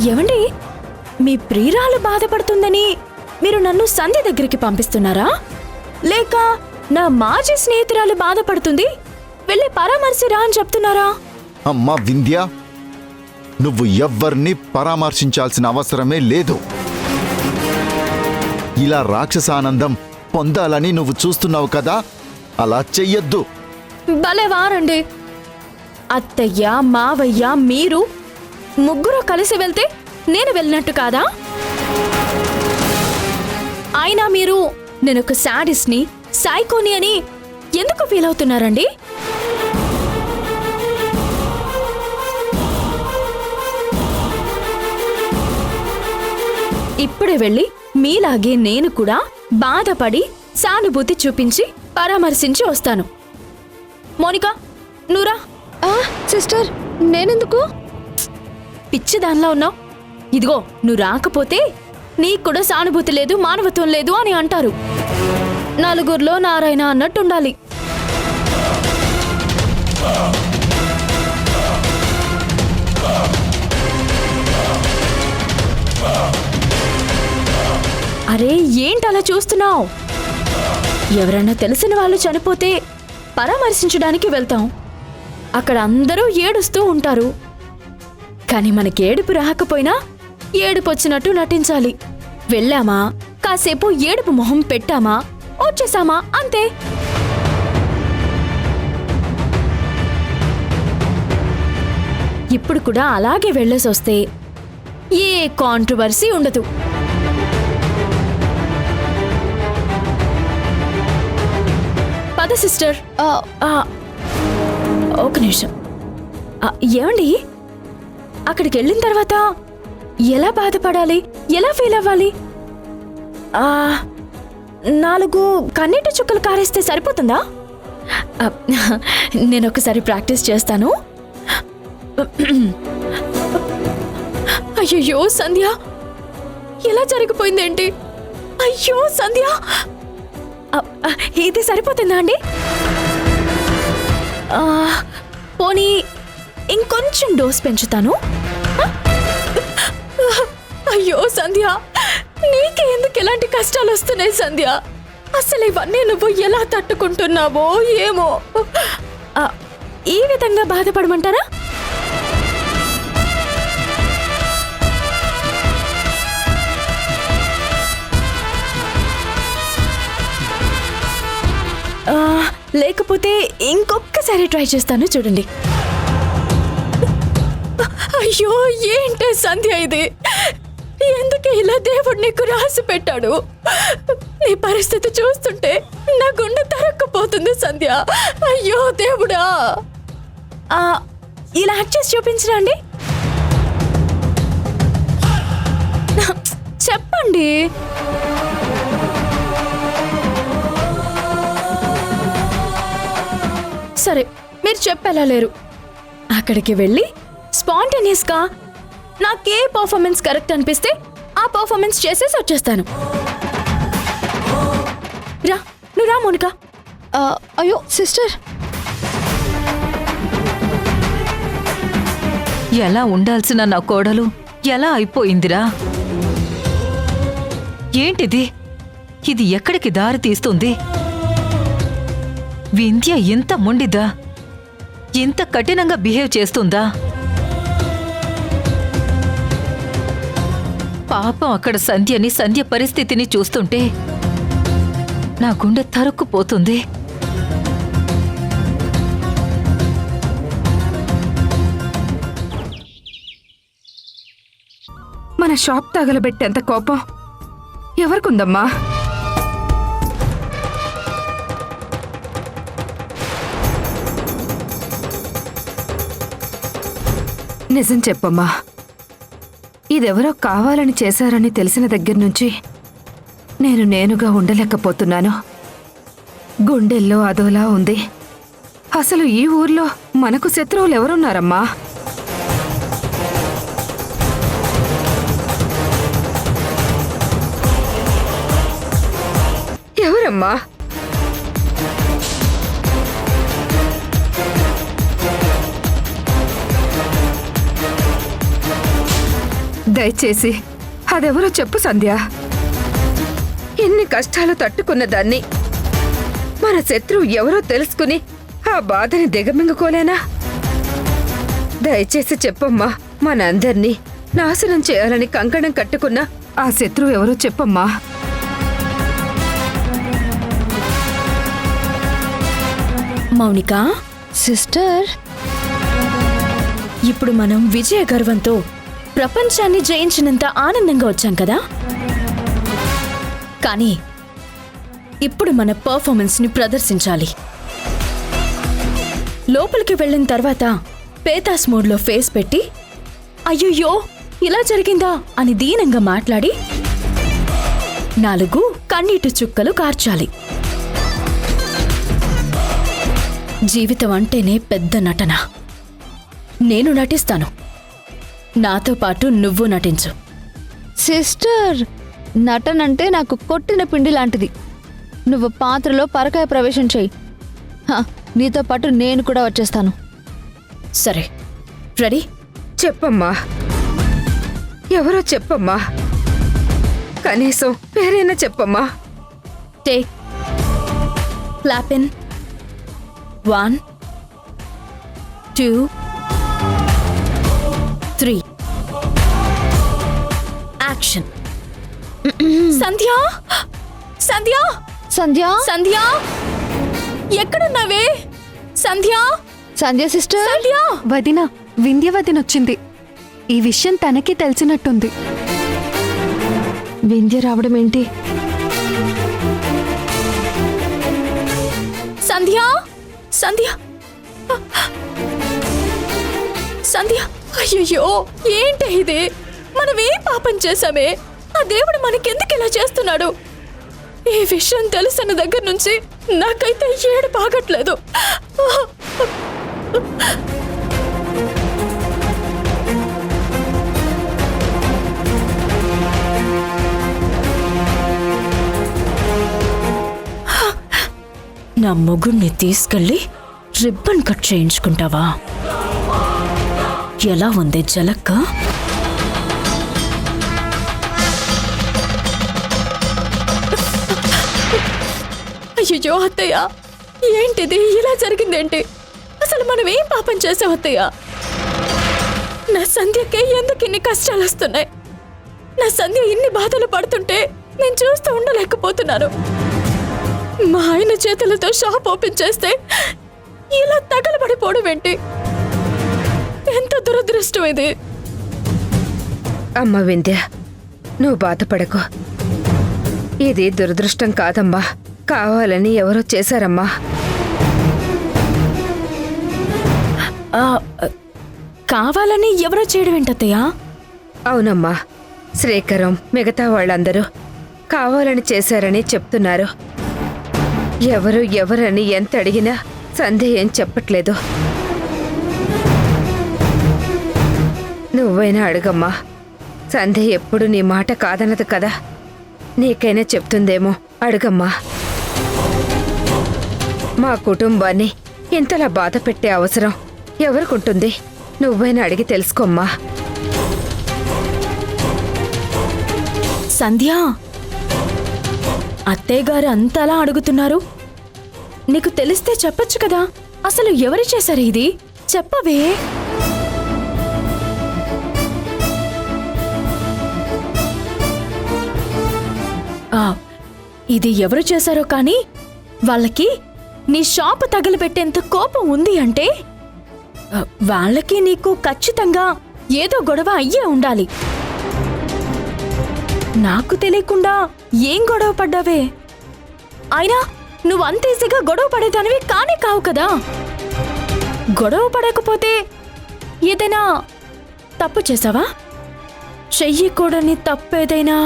ఏమండి, మీ ప్రియురాలు బాధపడుతుందని మీరు నన్ను సంధ్య దగ్గరికి పంపిస్తున్నారా? లేక నా మాజీ స్నేహితురాలు బాధపడుతుంది, వెళ్ళి పరామర్శిరా అని చెప్తున్నారా? అమ్మా వింధ్య, నువ్వు ఎవ్వర్ని పరామర్శించాల్సిన అవసరమే లేదు. ఇలా రాక్షసానందం పొందాలని నువ్వు చూస్తున్నావు కదా, అలా చెయ్యొద్దు. భలే వారండి. అత్తయ్య, మావయ్య, మీరు ముగ్గురు కలిసి వెళ్తే నేను వెళ్ళినట్టు కాదా? అయినా మీరు నేనొక శాడిస్ట్ని, సైకోని అని ఎందుకు ఫీల్ అవుతున్నారండి? ఇప్పుడే వెళ్ళి మీలాగే నేను కూడా బాధపడి సానుభూతి చూపించి పరామర్శించి వస్తాను. మోనికా, నువ్వురా. సిస్టర్, నేనెందుకు? పిచ్చి దానిలో ఉన్నావు. ఇదిగో, నువ్వు రాకపోతే నీకు కూడా సానుభూతి లేదు, మానవత్వం లేదు అని అంటారు. నలుగురిలో నారాయణ అన్నట్టుండాలి. అరే, ఏంటలా చూస్తున్నావు? ఎవరన్నా తెలిసిన వాళ్ళు చనిపోతే పరామర్శించడానికి వెళ్తాం. అక్కడ అందరూ ఏడుస్తూ ఉంటారు. కానీ మనకి ఏడుపు రాకపోయినా ఏడుపు వచ్చినట్టు నటించాలి. వెళ్ళామా, కాసేపు ఏడుపు మొహం పెట్టామా, వచ్చేసామా, అంతే. ఇప్పుడు కూడా అలాగే వెళ్ళేసొస్తే ఏ కాంట్రవర్సీ ఉండదు. పద సిస్టర్. ఒక నిమిషం. ఏమండి, అక్కడికి వెళ్ళిన తర్వాత ఎలా బాధపడాలి, ఎలా ఫీల్ అవ్వాలి? 4 కన్నీటి చుక్కలు కారేస్తే సరిపోతుందా? నేను ఒకసారి ప్రాక్టీస్ చేస్తాను. అయ్యో సంధ్య, ఎలా జరిగిపోయిందేంటి? అయ్యో సంధ్య, ఇది సరిపోతుందా అండి? పోనీ ఇంకొంచెం డోస్ పెంచుతాను. అయ్యో సంధ్య, నీకే ఎందుకు ఎలాంటి కష్టాలు వస్తున్నాయి సంధ్య? అసలు ఇవన్నీ నువ్వు ఎలా తట్టుకుంటున్నావో ఏమో. ఈ విధంగా బాధపడమంటారా? లేకపోతే ఇంకొకసారి ట్రై చేస్తాను, చూడండి. అయ్యో, ఏంటే సంధ్య ఇది? ఎందుకు ఇలా దేవుడు నీకు రాసి పెట్టాడు? నీ పరిస్థితి చూస్తుంటే నా గుండె తరక్కుపోతుంది సంధ్య. అయ్యో దేవుడా. ఇలా యాక్ట్ చేసి చూపించరా అండి? చెప్పండి. సరే, మీరు చెప్పేలా లేరు. అక్కడికి వెళ్ళి స్పాంటేనియస్గా నాకే పర్ఫార్మెన్స్ కరెక్ట్ అనిపిస్తే ఆ పర్ఫార్మెన్స్ చేసేసి వచ్చేస్తాను. రా, నువ్వు రా మోనికా. అయ్యో సిస్టర్, ఎలా ఉండాల్సిన నా కోడలు ఎలా అయిపోయిందిరా? ఏంటిది? ఇది ఎక్కడికి దారి తీస్తుంది? వింధ్య ఇంత మొండిదా? ఇంత కఠినంగా బిహేవ్ చేస్తుందా? పాపం అక్కడ సంధ్యని, సంధ్య పరిస్థితిని చూస్తుంటే నా గుండె తరుక్కుపోతుంది. మన షాప్ తగలబెట్టేంత కోపం ఎవరికుందమ్మా? నిజం చెప్పమ్మా, ఇదెవరో కావాలని చేశారని తెలిసిన దగ్గర నుంచి నేనుగా ఉండలేకపోతున్నాను. గుండెల్లో అదోలా ఉంది. అసలు ఈ ఊర్లో మనకు శత్రువులు ఎవరున్నారమ్మా? ఎవరమ్మా? దయచేసి అదెవరో చెప్పు సంధ్య. ఎన్ని కష్టాలు తట్టుకున్న దాన్ని మన శత్రువు ఎవరో తెలుసుకుని ఆ బాధని దిగమింగుకోలేనా? దయచేసి చెప్పమ్మా. మనందర్నీ నాశనం చేయాలని కంకణం కట్టుకున్న ఆ శత్రువు ఎవరో చెప్పమ్మా. మౌనిక, సిస్టర్, ఇప్పుడు మనం విజయ గర్వంతో ప్రపంచాన్ని జయించినంత ఆనందంగా వచ్చాం కదా. కానీ ఇప్పుడు మన పర్ఫార్మెన్స్ని ప్రదర్శించాలి. లోపలికి వెళ్ళిన తర్వాత పేతాస్ మోడ్లో ఫేస్ పెట్టి అయ్యయ్యో ఇలా జరిగిందా అని దీనంగా మాట్లాడి 4 కన్నీటి చుక్కలు కార్చాలి. జీవితం అంటేనే పెద్ద నటన. నేను నటిస్తాను, నాతో పాటు నువ్వు నటించు. సిస్టర్, నటనంటే నాకు కొట్టిన పిండి లాంటిది. నువ్వు పాత్రలో పరకాయ ప్రవేశం చెయ్యి. నీతో పాటు నేను కూడా వచ్చేస్తాను. సరే, రెడీ? చెప్పమ్మా. ఎవరో చెప్పమ్మా. కనీసం పేరైనా చెప్పమ్మా. Take, clap in. 1 2 3 action. Sandhya, Sandhya, Sandhya, Sandhya, ఎక్కడున్నావే? సంధ్య, సంధ్య సిస్టర్. సంధ్య. వదిన, వింధ్య వదినొచ్చింది. ఈ విషయం తనకి తెలిసినట్టుంది. వింధ్య రావడం ఏంటి? సంధ్య, సంధ్య, సంధ్య. అయ్యయ్యో, ఏంటి ఇది? మనమేం పాపం చేశామే? ఆ దేవుడు మనకెందుకు ఇలా చేస్తున్నాడు? ఈ విషయం తెలిసిన దగ్గర నుంచి నాకైతే ఏడు బాగట్లేదు. నా మొగుణ్ణి తీసుకెళ్ళి రిబ్బన్ కట్ చేయించుకుంటావా? ఎలా ఉంది జలక్క? అయ్యో అత్తయ్య, ఏంటిది? ఇలా జరిగిందేంటి? అసలు మనం ఏం పాపం చేసాం అత్తయ్య? నా సంధ్యకే ఎందుకు ఇన్ని కష్టాలు వస్తున్నాయి? నా సంధ్య ఇన్ని బాధలు పడుతుంటే నేను చూస్తూ ఉండలేకపోతున్నాను. మా ఆయన చేతులతో షాప్ ఓపెన్ చేస్తే ఇలా తగలబడిపోవడం ఏంటి? ఎంత దురదృష్టం ఇది. అమ్మ వింధ్య, నువ్వు బాధపడకు. ఇది దురదృష్టం కాదమ్మా. కావాలని ఎవరో చేశారమ్మా. కావాలని ఎవరో చేయడం ఏంటత్తయ్యా? అవునమ్మా, శ్రీకరం మిగతా వాళ్ళందరూ కావాలని చేశారని చెప్తున్నారు. ఎవరని ఎంత అడిగినా సంధ్య ఏం చెప్పట్లేదు. నువ్వైనా అడుగమ్మా. సంధ్య ఎప్పుడు నీ మాట కాదనదు కదా. నీకైనా చెప్తుందేమో, అడుగమ్మా. మా కుటుంబాన్ని ఇంతలా బాధ పెట్టే అవసరం ఎవరికుంటుంది? నువ్వైనా అడిగి తెలుసుకోమ్మా. సంధ్య, అత్తయ్య గారు అంతలా అడుగుతున్నారు. నీకు తెలిస్తే చెప్పొచ్చు కదా. అసలు ఎవరు చేశారు ఇది? చెప్పవే. ఇది ఎవరు చేశారో కానీ వాళ్ళకి నీ షాపు తగలబెట్టేంత కోపం ఉంది అంటే వాళ్ళకి నీకు ఖచ్చితంగా ఏదో గొడవ అయ్యే ఉండాలి. నాకు తెలియకుండా ఏం గొడవ పడ్డావే? అయినా నువ్వు అంత ఈజీగా గొడవ పడేదానివి కానే కావు కదా. గొడవ పడకపోతే ఏదైనా తప్పు చేసావా? చెయ్యకూడని తప్పేదైనా?